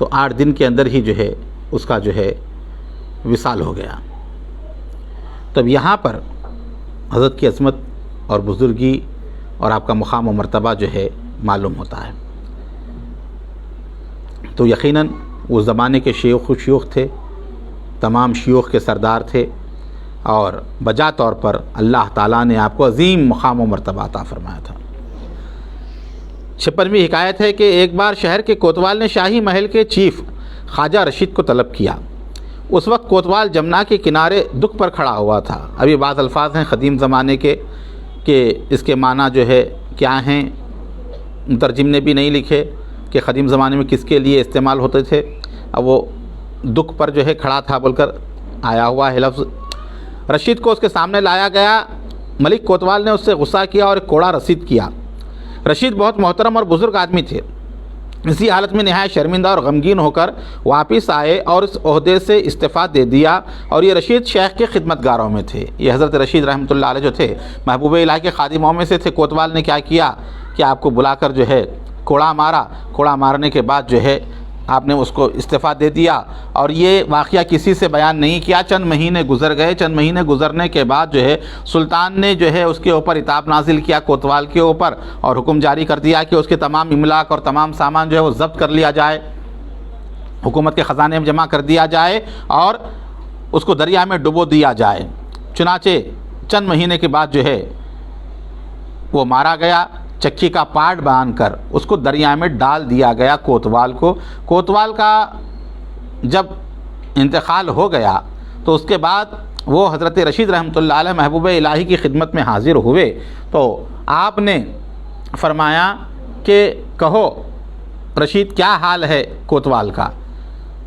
تو 8 دن کے اندر ہی جو ہے اس کا جو ہے وصال ہو گیا۔ تب یہاں پر حضرت کی عظمت اور بزرگی اور آپ کا مقام و مرتبہ جو ہے معلوم ہوتا ہے۔ تو یقیناً اس زمانے کے شیوخ تھے، تمام شیوخ کے سردار تھے، اور بجا طور پر اللہ تعالیٰ نے آپ کو عظیم مقام و مرتبہ عطا فرمایا تھا۔ 56ویں حکایت ہے کہ ایک بار شہر کے کوتوال نے شاہی محل کے چیف خواجہ رشید کو طلب کیا۔ اس وقت کوتوال جمنا کے کنارے دکھ پر کھڑا ہوا تھا۔ ابھی بعض الفاظ ہیں قدیم زمانے کے کہ اس کے معنی جو ہے کیا ہیں، مترجم نے بھی نہیں لکھے کہ قدیم زمانے میں کس کے لیے استعمال ہوتے تھے۔ اب وہ دکھ پر جو ہے کھڑا تھا بول کر آیا ہوا ہے لفظ۔ رشید کو اس کے سامنے لایا گیا۔ ملک کوتوال نے اس سے غصہ کیا اور ایک کوڑا رسید کیا۔ رشید بہت محترم اور بزرگ آدمی تھے۔ اسی حالت میں نہایت شرمندہ اور غمگین ہو کر واپس آئے اور اس عہدے سے استعفیٰ دے دیا، اور یہ رشید شیخ کے خدمتگاروں میں تھے۔ یہ حضرت رشید رحمۃ اللہ علیہ جو تھے محبوب الہی کے خادموں میں سے تھے۔ کوتوال نے کیا کیا کہ آپ کو بلا کر جو ہے کوڑا مارا۔ کوڑا مارنے کے بعد جو ہے آپ نے اس کو استعفیٰ دے دیا، اور یہ واقعہ کسی سے بیان نہیں کیا۔ چند مہینے گزر گئے۔ چند مہینے گزرنے کے بعد جو ہے سلطان نے جو ہے اس کے اوپر عتاب نازل کیا کوتوال کے اوپر، اور حکم جاری کر دیا کہ اس کے تمام املاک اور تمام سامان جو ہے وہ ضبط کر لیا جائے، حکومت کے خزانے میں جمع کر دیا جائے، اور اس کو دریا میں ڈبو دیا جائے۔ چنانچہ چند مہینے کے بعد جو ہے وہ مارا گیا۔ چکی کا پاٹ باندھ کر اس کو دریا میں ڈال دیا گیا کوتوال کو۔ کوتوال کا جب انتقال ہو گیا تو اس کے بعد وہ حضرت رشید رحمۃ اللہ علیہ محبوب الہی کی خدمت میں حاضر ہوئے، تو آپ نے فرمایا کہ کہو رشید کیا حال ہے کوتوال کا۔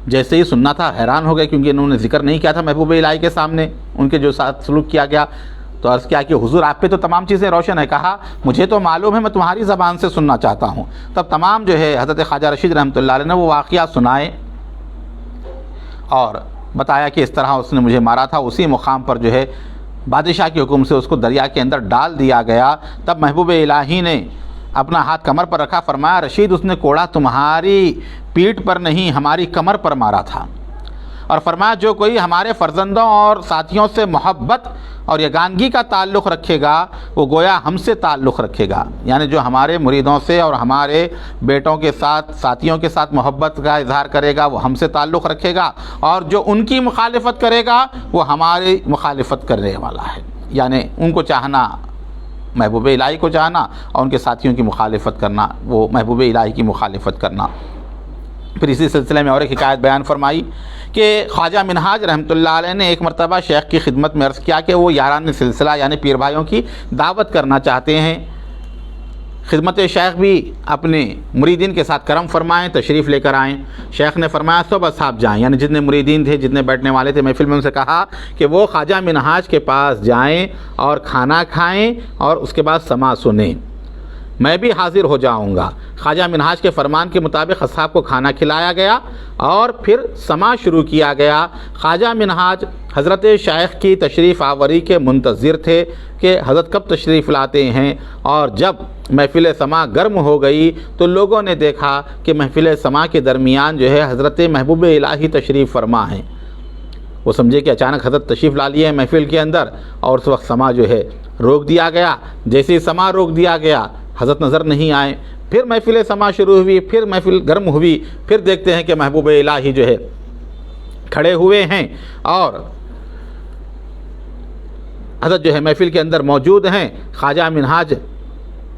جیسے ہی سننا تھا حیران ہو گئے، کیونکہ انہوں نے ذکر نہیں کیا تھا محبوب الہی کے سامنے ان کے جو ساتھ سلوک کیا گیا۔ تو عرض کیا کہ حضور آپ پہ تو تمام چیزیں روشن ہے۔ کہا مجھے تو معلوم ہے، میں تمہاری زبان سے سننا چاہتا ہوں۔ تب تمام جو ہے حضرت خواجہ رشید رحمۃ اللہ علیہ نے وہ واقعہ سنائے اور بتایا کہ اس طرح اس نے مجھے مارا تھا۔ اسی مقام پر جو ہے بادشاہ کے حکم سے اس کو دریا کے اندر ڈال دیا گیا۔ تب محبوب الہی نے اپنا ہاتھ کمر پر رکھا، فرمایا رشید اس نے کوڑا تمہاری پیٹھ پر نہیں ہماری کمر پر مارا تھا، اور فرمایا جو کوئی ہمارے فرزندوں اور ساتھیوں سے محبت اور یگانگی کا تعلق رکھے گا وہ گویا ہم سے تعلق رکھے گا، یعنی جو ہمارے مریدوں سے اور ہمارے بیٹوں کے ساتھ ساتھیوں کے ساتھ محبت کا اظہار کرے گا وہ ہم سے تعلق رکھے گا، اور جو ان کی مخالفت کرے گا وہ ہماری مخالفت کرنے والا ہے۔ یعنی ان کو چاہنا، محبوب الہی کو چاہنا، اور ان کے ساتھیوں کی مخالفت کرنا، وہ محبوب الہی کی مخالفت کرنا۔ پھر اسی سلسلے میں اور ایک حکایت بیان فرمائی کہ خواجہ منہاج رحمۃ اللہ علیہ نے ایک مرتبہ شیخ کی خدمت میں عرض کیا کہ وہ یاران سلسلہ یعنی پیر بھائیوں کی دعوت کرنا چاہتے ہیں۔ خدمت شیخ بھی اپنے مریدین کے ساتھ کرم فرمائیں، تشریف لے کر آئیں۔ شیخ نے فرمایا سب اصحاب جائیں، یعنی جتنے مریدین تھے، جتنے بیٹھنے والے تھے محفل میں، ان سے کہا کہ وہ خواجہ منہاج کے پاس جائیں اور کھانا کھائیں اور اس کے بعد سماع سنیں، میں بھی حاضر ہو جاؤں گا۔ خواجہ منہاج کے فرمان کے مطابق اصحاب کو کھانا کھلایا گیا اور پھر سماع شروع کیا گیا۔ خواجہ منہاج حضرت شیخ کی تشریف آوری کے منتظر تھے کہ حضرت کب تشریف لاتے ہیں، اور جب محفل سماع گرم ہو گئی تو لوگوں نے دیکھا کہ محفل سماع کے درمیان جو ہے حضرت محبوب الہی تشریف فرما ہیں۔ وہ سمجھے کہ اچانک حضرت تشریف لا لیے ہیں محفل کے اندر، اور اس وقت سماع جو ہے روک دیا گیا۔ جیسے ہی سماع روک دیا گیا حضرت نظر نہیں آئے۔ پھر محفل سماع شروع ہوئی، پھر محفل گرم ہوئی، پھر دیکھتے ہیں کہ محبوب الہی جو ہے کھڑے ہوئے ہیں اور حضرت جو ہے محفل کے اندر موجود ہیں۔ خواجہ منہاج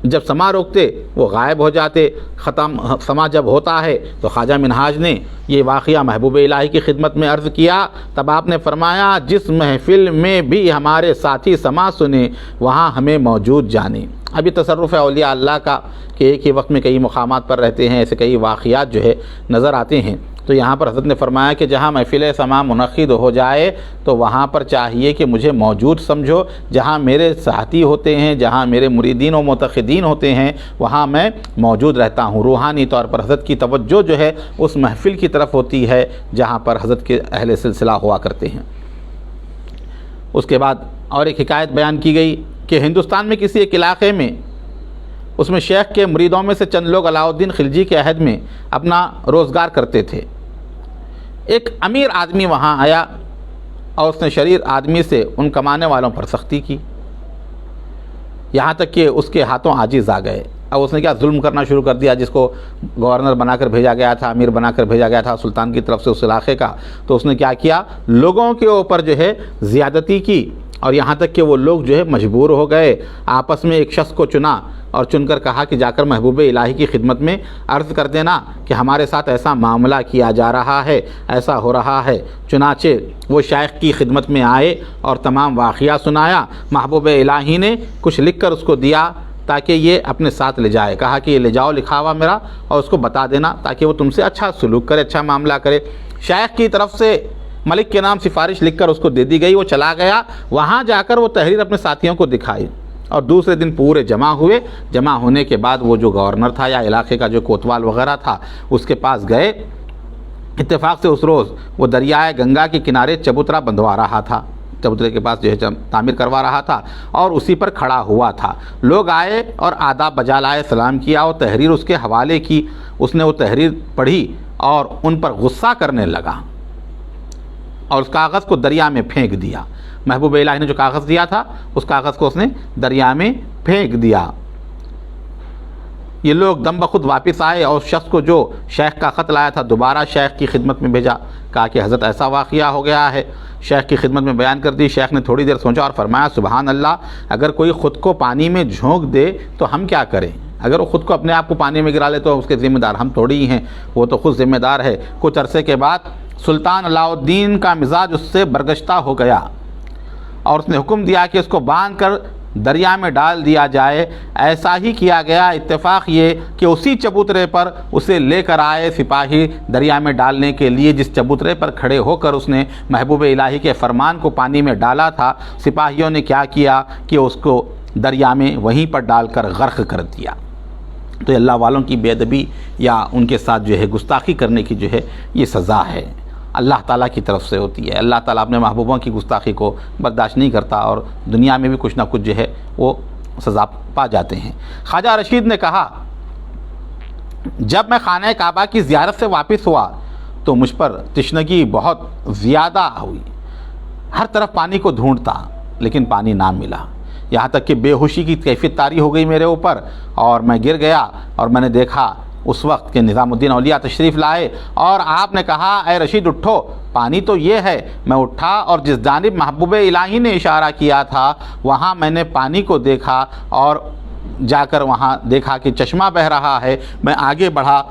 جب سماع روکتے وہ غائب ہو جاتے۔ ختم سماع جب ہوتا ہے تو خواجہ منہاج نے یہ واقعہ محبوب الہی کی خدمت میں عرض کیا۔ تب آپ نے فرمایا جس محفل میں بھی ہمارے ساتھی سماع سنیں وہاں ہمیں موجود جانیں۔ ابھی تصرف اولیاء اللہ کا کہ ایک ہی وقت میں کئی مقامات پر رہتے ہیں، ایسے کئی واقعات جو ہے نظر آتے ہیں۔ تو یہاں پر حضرت نے فرمایا کہ جہاں محفل سماع منعقد ہو جائے تو وہاں پر چاہیے کہ مجھے موجود سمجھو، جہاں میرے ساتھی ہوتے ہیں، جہاں میرے مریدین و معتقدین ہوتے ہیں وہاں میں موجود رہتا ہوں۔ روحانی طور پر حضرت کی توجہ جو ہے اس محفل کی طرف ہوتی ہے جہاں پر حضرت کے اہل سلسلہ ہوا کرتے ہیں۔ اس کے بعد اور ایک حکایت بیان کی گئی کہ ہندوستان میں کسی ایک علاقے میں اس میں شیخ کے مریدوں میں سے چند لوگ علاؤ الدین خلجی کے عہد میں اپنا روزگار کرتے تھے۔ ایک امیر آدمی وہاں آیا اور اس نے شریر آدمی سے ان کمانے والوں پر سختی کی، یہاں تک کہ اس کے ہاتھوں عاجز آ گئے۔ اب اس نے کیا ظلم کرنا شروع کر دیا، جس کو گورنر بنا کر بھیجا گیا تھا، امیر بنا کر بھیجا گیا تھا سلطان کی طرف سے اس علاقے کا، تو اس نے کیا کیا، لوگوں کے اوپر جو ہے زیادتی کی، اور یہاں تک کہ وہ لوگ جو ہے مجبور ہو گئے، آپس میں ایک شخص کو چنا اور چن کر کہا کہ جا کر محبوب الہی کی خدمت میں عرض کر دینا کہ ہمارے ساتھ ایسا معاملہ کیا جا رہا ہے، ایسا ہو رہا ہے۔ چنانچہ وہ شیخ کی خدمت میں آئے اور تمام واقعہ سنایا۔ محبوب الہی نے کچھ لکھ کر اس کو دیا تاکہ یہ اپنے ساتھ لے جائے، کہا کہ یہ لے جاؤ لکھا ہوا میرا، اور اس کو بتا دینا تاکہ وہ تم سے اچھا سلوک کرے، اچھا معاملہ کرے۔ شیخ کی طرف سے ملک کے نام سفارش لکھ کر اس کو دے دی گئی، وہ چلا گیا، وہاں جا کر وہ تحریر اپنے ساتھیوں کو دکھائی، اور دوسرے دن پورے جمع ہوئے۔ جمع ہونے کے بعد وہ جو گورنر تھا یا علاقے کا جو کوتوال وغیرہ تھا اس کے پاس گئے۔ اتفاق سے اس روز وہ دریائے گنگا کے کنارے چبوترا بندھوا رہا تھا، چبوترے کے پاس جو ہے تعمیر کروا رہا تھا، اور اسی پر کھڑا ہوا تھا۔ لوگ آئے اور آداب بجا لائے، سلام کیا اور تحریر اس کے حوالے کی۔ اس نے وہ تحریر پڑھی اور ان پر غصہ کرنے لگا اور اس کاغذ کو دریا میں پھینک دیا۔ محبوب الہی نے جو کاغذ دیا تھا اس کاغذ کو اس نے دریا میں پھینک دیا۔ یہ لوگ دم بخود واپس آئے اور شخص کو جو شیخ کا خط لایا تھا دوبارہ شیخ کی خدمت میں بھیجا، کہا کہ حضرت ایسا واقعہ ہو گیا ہے۔ شیخ کی خدمت میں بیان کر دی۔ شیخ نے تھوڑی دیر سوچا اور فرمایا سبحان اللہ، اگر کوئی خود کو پانی میں جھونک دے تو ہم کیا کریں؟ اگر وہ خود کو اپنے آپ کو پانی میں گرا لے تو اس کے ذمہ دار ہم تھوڑی ہی ہیں، وہ تو خود ذمہ دار ہے۔ کچھ عرصے کے بعد سلطان علاؤ الدین کا مزاج اس سے برگشتہ ہو گیا اور اس نے حکم دیا کہ اس کو باندھ کر دریا میں ڈال دیا جائے۔ ایسا ہی کیا گیا۔ اتفاق یہ کہ اسی چبوترے پر اسے لے کر آئے سپاہی دریا میں ڈالنے کے لیے، جس چبوترے پر کھڑے ہو کر اس نے محبوب الہی کے فرمان کو پانی میں ڈالا تھا۔ سپاہیوں نے کیا کیا کہ اس کو دریا میں وہیں پر ڈال کر غرق کر دیا۔ تو یہ اللہ والوں کی بے ادبی یا ان کے ساتھ جو ہے گستاخی کرنے کی جو ہے یہ سزا ہے، اللہ تعالیٰ کی طرف سے ہوتی ہے۔ اللہ تعالیٰ اپنے محبوبوں کی گستاخی کو برداشت نہیں کرتا اور دنیا میں بھی کچھ نہ کچھ جو ہے وہ سزا پا جاتے ہیں۔ خواجہ رشید نے کہا جب میں خانہ کعبہ کی زیارت سے واپس ہوا تو مجھ پر تشنگی بہت زیادہ ہوئی، ہر طرف پانی کو ڈھونڈتا لیکن پانی نہ ملا، یہاں تک کہ بے ہوشی کی کیفیت طاری ہو گئی میرے اوپر اور میں گر گیا۔ اور میں نے دیکھا اس وقت کہ نظام الدین اولیاء تشریف لائے اور آپ نے کہا اے رشید اٹھو، پانی تو یہ ہے۔ میں اٹھا اور جس جانب محبوب الہی نے اشارہ کیا تھا وہاں میں نے پانی کو دیکھا اور جا کر وہاں دیکھا کہ چشمہ بہہ رہا ہے۔ میں آگے بڑھا،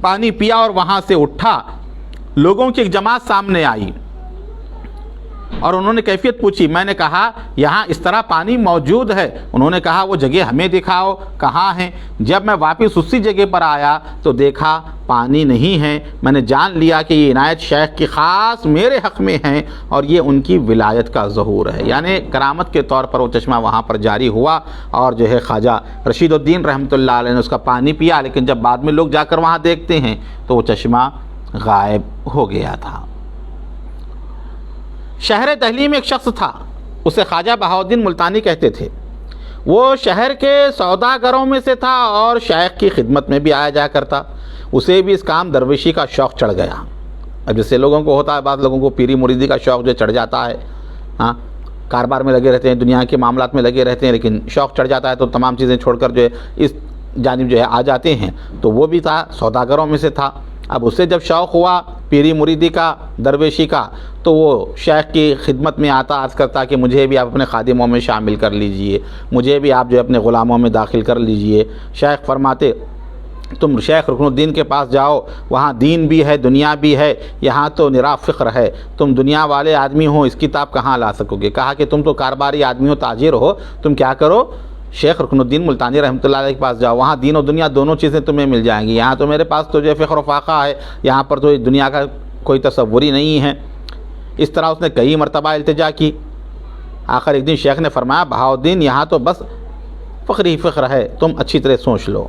پانی پیا اور وہاں سے اٹھا۔ لوگوں کی ایک جماعت سامنے آئی اور انہوں نے کیفیت پوچھی۔ میں نے کہا یہاں اس طرح پانی موجود ہے۔ انہوں نے کہا وہ جگہ ہمیں دکھاؤ کہاں ہیں۔ جب میں واپس اسی جگہ پر آیا تو دیکھا پانی نہیں ہے۔ میں نے جان لیا کہ یہ عنایت شیخ کی خاص میرے حق میں ہیں اور یہ ان کی ولایت کا ظہور ہے، یعنی کرامت کے طور پر وہ چشمہ وہاں پر جاری ہوا اور جو ہے خواجہ رشید الدین رحمۃ اللہ علیہ نے اس کا پانی پیا، لیکن جب بعد میں لوگ جا کر وہاں دیکھتے ہیں تو وہ چشمہ غائب ہو گیا تھا۔ شہر دہلی میں ایک شخص تھا، اسے خواجہ بہاؤالدین ملتانی کہتے تھے۔ وہ شہر کے سوداگروں میں سے تھا اور شیخ کی خدمت میں بھی آیا جا کرتا۔ اسے بھی اس کام درویشی کا شوق چڑھ گیا۔ اب جیسے لوگوں کو ہوتا ہے، بعض لوگوں کو پیری مریدی کا شوق جو چڑھ جاتا ہے، ہاں کاروبار میں لگے رہتے ہیں، دنیا کے معاملات میں لگے رہتے ہیں، لیکن شوق چڑھ جاتا ہے تو تمام چیزیں چھوڑ کر جو ہے اس جانب جو ہے آ جاتے ہیں۔ تو وہ بھی تھا، سوداگروں میں سے تھا۔ اب اسے جب شوق ہوا پیری مریدی کا، درویشی کا، تو وہ شیخ کی خدمت میں آتا، عرض کرتا کہ مجھے بھی آپ اپنے خادموں میں شامل کر لیجئے، مجھے بھی آپ جو اپنے غلاموں میں داخل کر لیجئے۔ شیخ فرماتے تم شیخ رکن الدین کے پاس جاؤ، وہاں دین بھی ہے دنیا بھی ہے، یہاں تو نرا فقر ہے، تم دنیا والے آدمی ہو، اس کتاب کہاں لا سکو گے؟ کہا کہ تم تو کاروباری آدمی ہو، تاجر ہو، تم کیا کرو، شیخ رکن الدین ملتانی رحمۃ اللہ علیہ کے پاس جاؤ، وہاں دین و دنیا دونوں چیزیں تمہیں مل جائیں گی۔ یہاں تو میرے پاس تو جو فخر و فاقہ ہے، یہاں پر تو دنیا کا کوئی تصور ہی نہیں ہے۔ اس طرح اس نے کئی مرتبہ التجا کی۔ آخر ایک دن شیخ نے فرمایا بہاؤالدین یہاں تو بس فخر ہی فخر ہے، تم اچھی طرح سوچ لو،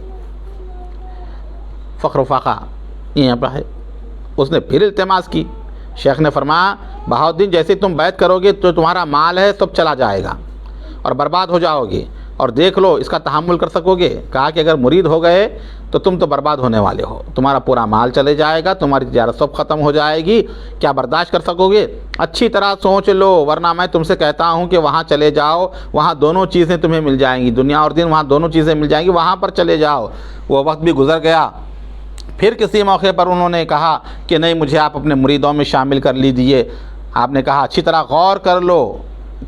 فخر و فاقہ یہاں پر ہے۔ اس نے پھر التماس کی۔ شیخ نے فرمایا بہاؤالدین جیسے تم بیعت کرو گے تو تمہارا مال ہے سب چلا جائے گا اور برباد ہو جاؤ گے، اور دیکھ لو اس کا تحمل کر سکو گے؟ کہا کہ اگر مرید ہو گئے تو تم تو برباد ہونے والے ہو، تمہارا پورا مال چلے جائے گا، تمہاری تجارت سب ختم ہو جائے گی، کیا برداشت کر سکو گے؟ اچھی طرح سوچ لو، ورنہ میں تم سے کہتا ہوں کہ وہاں چلے جاؤ، وہاں دونوں چیزیں تمہیں مل جائیں گی، دنیا اور دین، وہاں دونوں چیزیں مل جائیں گی، وہاں پر چلے جاؤ۔ وہ وقت بھی گزر گیا۔ پھر کسی موقع پر انہوں نے کہا کہ نہیں، مجھے آپ اپنے مریدوں میں شامل کر لیجئے۔ آپ نے کہا اچھی طرح غور کر لو،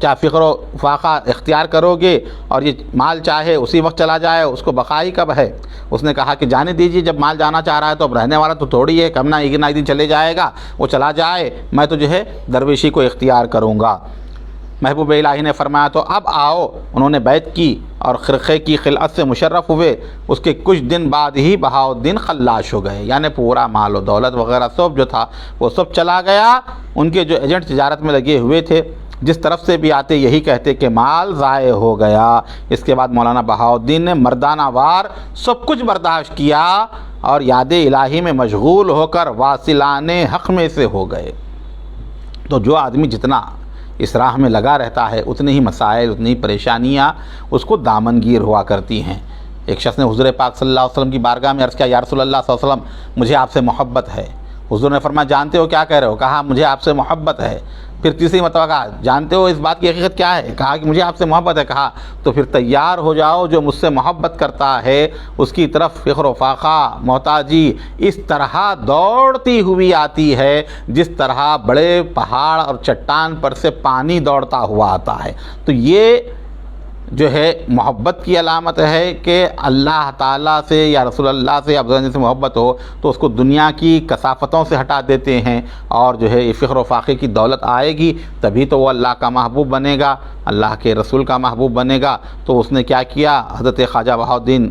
کیا فکر و فاقہ اختیار کرو گے اور یہ مال چاہے اسی وقت چلا جائے، اس کو بقائی کب ہے؟ اس نے کہا کہ جانے دیجیے، جب مال جانا چاہ رہا ہے تو اب رہنے والا تو تھوڑی ہے، کم نہ ایک نہ ایک دن چلے جائے گا، وہ چلا جائے، میں تو جو ہے درویشی کو اختیار کروں گا۔ محبوب الہی نے فرمایا تو اب آؤ۔ انہوں نے بیعت کی اور خرقے کی خلعت سے مشرف ہوئے۔ اس کے کچھ دن بعد ہی بہاؤالدین خلاش ہو گئے، یعنی پورا مال و دولت وغیرہ سب جو تھا وہ سب چلا گیا۔ ان کے جو ایجنٹ تجارت میں لگے ہوئے تھے، جس طرف سے بھی آتے یہی کہتے کہ مال ضائع ہو گیا۔ اس کے بعد مولانا بہاؤالدین نے مردانہ وار سب کچھ برداشت کیا اور یاد الہی میں مشغول ہو کر واصلان حق میں سے ہو گئے۔ تو جو آدمی جتنا اس راہ میں لگا رہتا ہے، اتنے ہی مسائل، اتنی ہی پریشانیاں اس کو دامنگیر ہوا کرتی ہیں۔ ایک شخص نے حضور پاک صلی اللہ علیہ وسلم کی بارگاہ میں عرض کیا، یا رسول اللہ صلی اللہ علیہ وسلم، مجھے آپ سے محبت ہے۔ حضور نے فرمایا جانتے ہو کیا کہہ رہے ہو؟ کہا مجھے آپ سے محبت ہے۔ پھر تیسری مرتبہ کہا جانتے ہو اس بات کی حقیقت کیا ہے؟ کہا کہ مجھے آپ سے محبت ہے۔ کہا تو پھر تیار ہو جاؤ، جو مجھ سے محبت کرتا ہے اس کی طرف فخر و فاقہ، محتاجی اس طرح دوڑتی ہوئی آتی ہے جس طرح بڑے پہاڑ اور چٹان پر سے پانی دوڑتا ہوا آتا ہے۔ تو یہ جو ہے محبت کی علامت ہے کہ اللہ تعالیٰ سے یا رسول اللہ سے یا افضل سے محبت ہو تو اس کو دنیا کی کثافتوں سے ہٹا دیتے ہیں، اور جو ہے یہ فخر و فاقے کی دولت آئے گی تبھی تو وہ اللہ کا محبوب بنے گا، اللہ کے رسول کا محبوب بنے گا۔ تو اس نے کیا کیا؟ حضرت خواجہ بہاؤالدین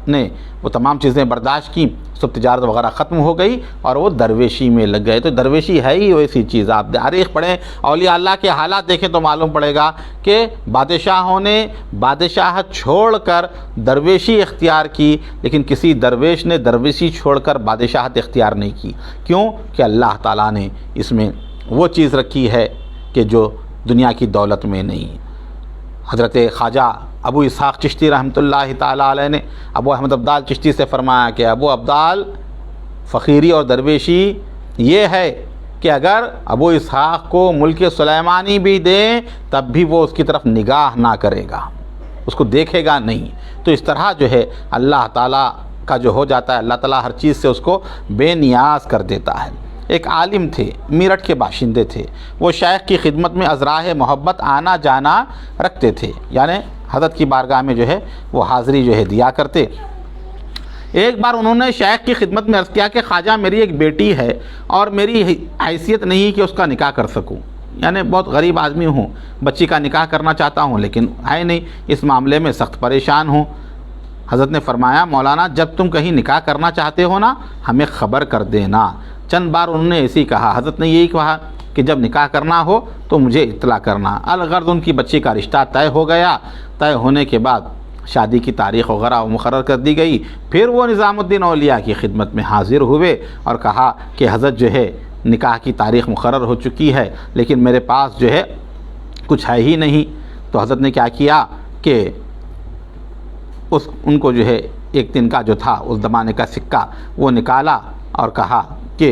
نے وہ تمام چیزیں برداشت کی، سب تجارت وغیرہ ختم ہو گئی اور وہ درویشی میں لگ گئے۔ تو درویشی ہے ہی ویسی چیز، آپ تاریخ پڑھیں، اولیاء اللہ کے حالات دیکھیں تو معلوم پڑے گا کہ بادشاہوں نے بادشاہت چھوڑ کر درویشی اختیار کی، لیکن کسی درویش نے درویشی چھوڑ کر بادشاہت اختیار نہیں کی۔ کیوں؟ کہ اللہ تعالیٰ نے اس میں وہ چیز رکھی ہے کہ جو دنیا کی دولت میں نہیں۔ حضرت خواجہ ابو اسحاق چشتی رحمۃ اللہ تعالیٰ علیہ نے ابو احمد ابدال چشتی سے فرمایا کہ ابو ابدال، فقیری اور درویشی یہ ہے کہ اگر ابو اسحاق کو ملک سلیمانی بھی دیں تب بھی وہ اس کی طرف نگاہ نہ کرے گا، اس کو دیکھے گا نہیں۔ تو اس طرح جو ہے اللہ تعالیٰ کا جو ہو جاتا ہے، اللہ تعالیٰ ہر چیز سے اس کو بے نیاز کر دیتا ہے۔ ایک عالم تھے، میرٹھ کے باشندے تھے، وہ شیخ کی خدمت میں ازراہ محبت آنا جانا رکھتے تھے، یعنی حضرت کی بارگاہ میں جو ہے وہ حاضری جو ہے دیا کرتے۔ ایک بار انہوں نے شیخ کی خدمت میں عرض کیا کہ خواجہ میری ایک بیٹی ہے اور میری حیثیت نہیں کہ اس کا نکاح کر سکوں، یعنی بہت غریب آدمی ہوں، بچی کا نکاح کرنا چاہتا ہوں لیکن ہے نہیں، اس معاملے میں سخت پریشان ہوں۔ حضرت نے فرمایا مولانا جب تم کہیں نکاح کرنا چاہتے ہو نا ہمیں خبر کر دینا۔ چند بار انہوں نے ایسے ہی کہا، حضرت نے یہی کہا کہ جب نکاح کرنا ہو تو مجھے اطلاع کرنا۔ الغرض ان کی بچی کا رشتہ طے ہو گیا۔ طے ہونے کے بعد شادی کی تاریخ وغیرہ مقرر کر دی گئی۔ پھر وہ نظام الدین اولیاء کی خدمت میں حاضر ہوئے اور کہا کہ حضرت جو ہے نکاح کی تاریخ مقرر ہو چکی ہے لیکن میرے پاس جو ہے کچھ ہے ہی نہیں۔ تو حضرت نے کیا کیا کہ ان کو جو ہے ایک دن کا جو تھا اس زمانے کا سکہ وہ نکالا اور کہا کہ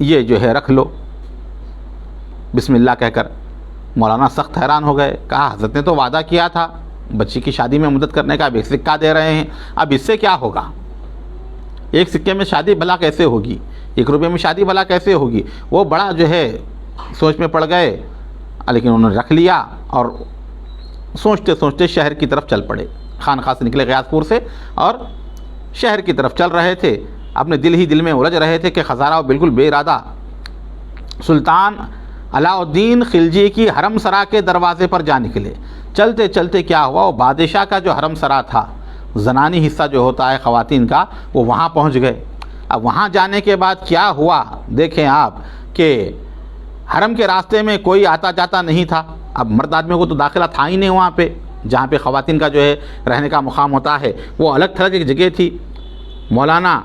یہ جو ہے رکھ لو بسم اللہ کہہ کر۔ مولانا سخت حیران ہو گئے، کہا حضرت نے تو وعدہ کیا تھا بچی کی شادی میں مدد کرنے کا، اب ایک سکہ دے رہے ہیں، اب اس سے کیا ہوگا؟ ایک سکے میں شادی بھلا کیسے ہوگی؟ 1 روپے میں شادی بھلا کیسے ہوگی؟ وہ بڑا جو ہے سوچ میں پڑ گئے، لیکن انہوں نے رکھ لیا اور سوچتے سوچتے شہر کی طرف چل پڑے۔ خانقاہ سے نکلے غیاث پور سے اور شہر کی طرف چل رہے تھے، اپنے دل میں الجھ رہے تھے کہ خزارہ بالکل بے ارادہ سلطان علاء الدین خلجی کی حرم سرا کے دروازے پر جا نکلے۔ چلتے چلتے کیا ہوا، وہ بادشاہ کا جو حرم سرا تھا، زنانی حصہ جو ہوتا ہے خواتین کا، وہ وہاں پہنچ گئے۔ اب وہاں جانے کے بعد کیا ہوا دیکھیں آپ کہ حرم کے راستے میں کوئی آتا جاتا نہیں تھا۔ اب مرد آدمیوں کو تو داخلہ تھا ہی نہیں وہاں پہ، جہاں پہ خواتین کا جو ہے رہنے کا مقام ہوتا ہے، وہ الگ تھلگ ایک جگہ تھی۔ مولانا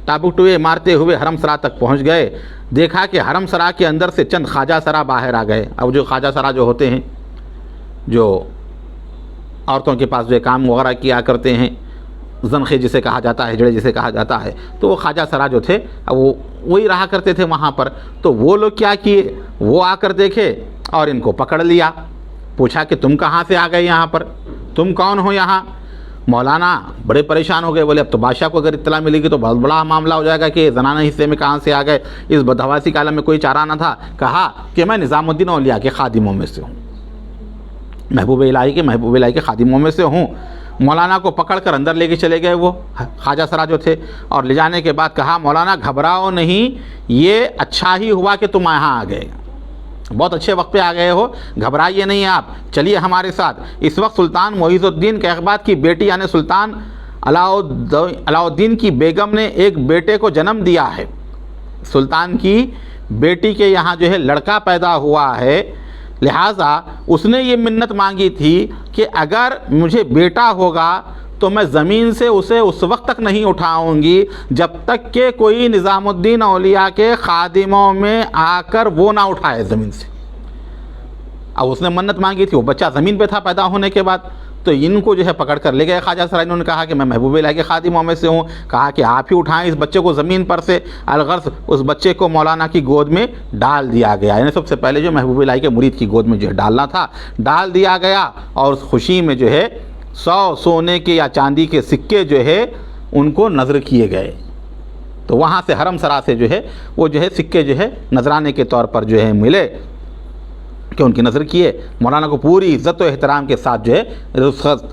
ٹابک ٹوئے مارتے ہوئے حرم سرا تک پہنچ گئے، دیکھا کہ حرم سرا کے اندر سے چند خواجہ سرا باہر آ گئے۔ اب جو خواجہ سرا جو ہوتے ہیں جو عورتوں کے پاس جو ہے کام وغیرہ کیا کرتے ہیں، زنخے جسے کہا جاتا ہے، ہجڑے جسے کہا جاتا ہے، تو وہ خواجہ سرا جو تھے وہ وہی رہا کرتے تھے وہاں پر. تو وہ لوگ کیا کیے، وہ آ کر دیکھے اور ان کو پکڑ لیا. پوچھا کہ تم کہاں سے آ گئے یہاں پر، تم کون ہو یہاں؟ مولانا بڑے پریشان ہو گئے، بولے اب تو بادشاہ کو اگر اطلاع ملے گی تو بہت بڑا معاملہ ہو جائے گا کہ زنانہ حصے میں کہاں سے آ گئے. اس بدحواسی کے عالم میں کوئی چارہ نہ تھا. کہا کہ میں نظام الدین اولیاء کے خادموں میں سے ہوں، محبوب الہی کے خادموں میں سے ہوں. مولانا کو پکڑ کر اندر لے کے چلے گئے وہ خواجہ سرا جو تھے، اور لے جانے کے بعد کہا مولانا گھبراؤ نہیں، یہ اچھا ہی ہوا کہ تم یہاں آ گئے، بہت اچھے وقت پہ آ گئے ہو، گھبرائیے نہیں آپ، چلیے ہمارے ساتھ. اس وقت سلطان معیز الدین کیقباد کی بیٹی یعنی سلطان علاء الدین کی بیگم نے ایک بیٹے کو جنم دیا ہے. سلطان کی بیٹی کے یہاں جو ہے لڑکا پیدا ہوا ہے، لہٰذا اس نے یہ منت مانگی تھی کہ اگر مجھے بیٹا ہوگا تو میں زمین سے اسے اس وقت تک نہیں اٹھاؤں گی جب تک کہ کوئی نظام الدین اولیاء کے خادموں میں آ کر وہ نہ اٹھائے زمین سے. اب اس نے منت مانگی تھی، وہ بچہ زمین پہ تھا پیدا ہونے کے بعد. تو ان کو جو ہے پکڑ کر لے گئے خواجہ سرا. انہوں نے کہا کہ میں محبوب الہی کے خادموں میں سے ہوں. کہا کہ آپ ہی اٹھائیں اس بچے کو زمین پر سے. الغرض اس بچے کو مولانا کی گود میں ڈال دیا گیا، یعنی سب سے پہلے جو محبوب الہی کے مرید کی گود میں جو ہے ڈالنا تھا، ڈال دیا گیا. اور اس خوشی میں جو ہے 100 سونے کے یا چاندی کے سکے جو ہے ان کو نذر کیے گئے. تو وہاں سے حرم سرا سے جو ہے وہ جو ہے سکے جو ہے نذرانے کے طور پر جو ہے ملے کہ ان کی نظر کیے. مولانا کو پوری عزت و احترام کے ساتھ جو ہے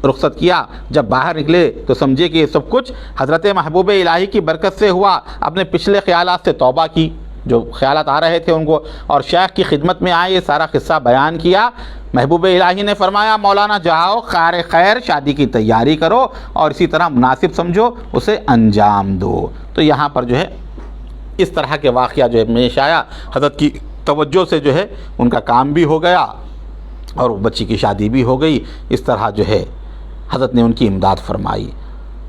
رخصت کیا. جب باہر نکلے تو سمجھے کہ یہ سب کچھ حضرت محبوب الہی کی برکت سے ہوا. اپنے پچھلے خیالات سے توبہ کی، جو خیالات آ رہے تھے ان کو، اور شیخ کی خدمت میں آئے، یہ سارا قصہ بیان کیا. محبوب الہی نے فرمایا مولانا جاؤ خیر شادی کی تیاری کرو اور اسی طرح مناسب سمجھو اسے انجام دو. تو یہاں پر جو ہے اس طرح کے واقعہ جو ہے پیش آیا. حضرت کی توجہ سے جو ہے ان کا کام بھی ہو گیا اور بچی کی شادی بھی ہو گئی. اس طرح جو ہے حضرت نے ان کی امداد فرمائی.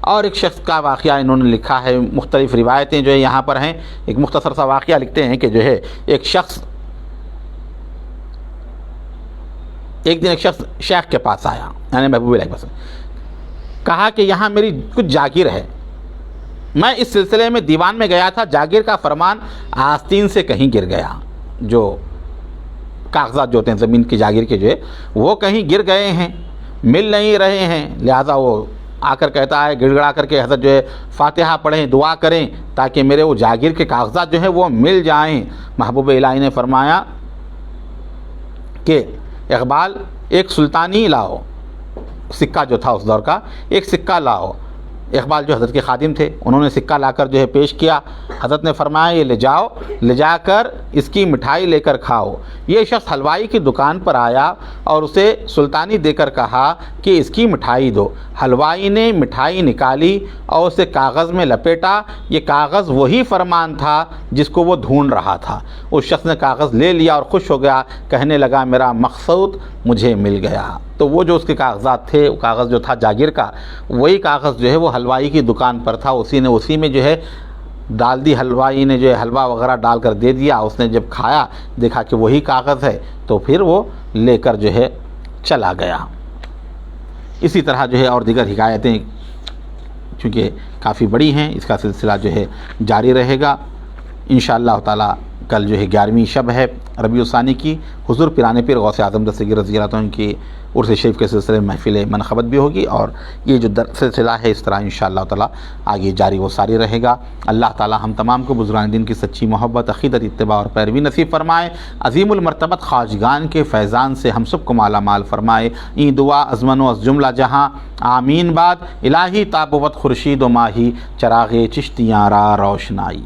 اور ایک شخص کا واقعہ انہوں نے لکھا ہے، مختلف روایتیں جو ہے یہاں پر ہیں. ایک مختصر سا واقعہ لکھتے ہیں کہ جو ہے ایک دن شیخ کے پاس آیا، یعنی محبوب الہی کے پاس، کہا کہ یہاں میری کچھ جاگیر ہے، میں اس سلسلے میں دیوان میں گیا تھا، جاگیر کا فرمان آستین سے کہیں گر گیا. جو کاغذات جو ہوتے ہیں زمین کی جاگیر کے جو ہے وہ کہیں گر گئے ہیں، مل نہیں رہے ہیں. لہذا وہ آ کر کہتا ہے گڑ گڑا کر کے حضرت جو ہے فاتحہ پڑھیں، دعا کریں تاکہ میرے وہ جاگیر کے کاغذات جو ہیں وہ مل جائیں. محبوب الہی نے فرمایا کہ اقبال ایک سلطانی لاؤ، سکہ جو تھا اس دور کا، ایک سکہ لاؤ. اقبال جو حضرت کے خادم تھے انہوں نے سکہ لا کر جو ہے پیش کیا. حضرت نے فرمایا یہ لے جاؤ، لے جا کر اس کی مٹھائی لے کر کھاؤ. یہ شخص حلوائی کی دکان پر آیا اور اسے سلطانی دے کر کہا کہ اس کی مٹھائی دو. حلوائی نے مٹھائی نکالی اور اسے کاغذ میں لپیٹا. یہ کاغذ وہی فرمان تھا جس کو وہ ڈھونڈ رہا تھا. اس شخص نے کاغذ لے لیا اور خوش ہو گیا، کہنے لگا میرا مقصود مجھے مل گیا. تو وہ جو اس کے کاغذات تھے، وہ کاغذ جو تھا جاگیر کا، وہی کاغذ جو ہے وہ حلوائی کی دکان پر تھا. اسی میں جو ہے ڈال دی. حلوائی نے جو ہے حلوہ وغیرہ ڈال کر دے دیا. اس نے جب کھایا دیکھا کہ وہی کاغذ ہے تو پھر وہ لے کر جو ہے چلا گیا. اسی طرح جو ہے اور دیگر حکایتیں چونکہ کافی بڑی ہیں، اس کا سلسلہ جو ہے جاری رہے گا انشاءاللہ تعالی. کل جو ہے 11ویں شب ہے ربیع الثانی کی. حضور پیران پیر غوث اعظم دستگیر رضی اللہ عنہ کی عرس شریف کے سلسلے میں محفل منقبت بھی ہوگی، اور یہ جو سلسلہ ہے اس طرح انشاءاللہ تعالی آگے جاری و ساری رہے گا. اللہ تعالی ہم تمام کو بزرگان دین کی سچی محبت، عقیدت، اتباع اور پیروی نصیب فرمائے. عظیم المرتبت خواجگان کے فیضان سے ہم سب کو مالا مال فرمائے. این دعا ازمن و از جملہ جہاں آمین. بعد الہی تابوت خورشید و ماہی چراغ چشتیاں را روشنائی.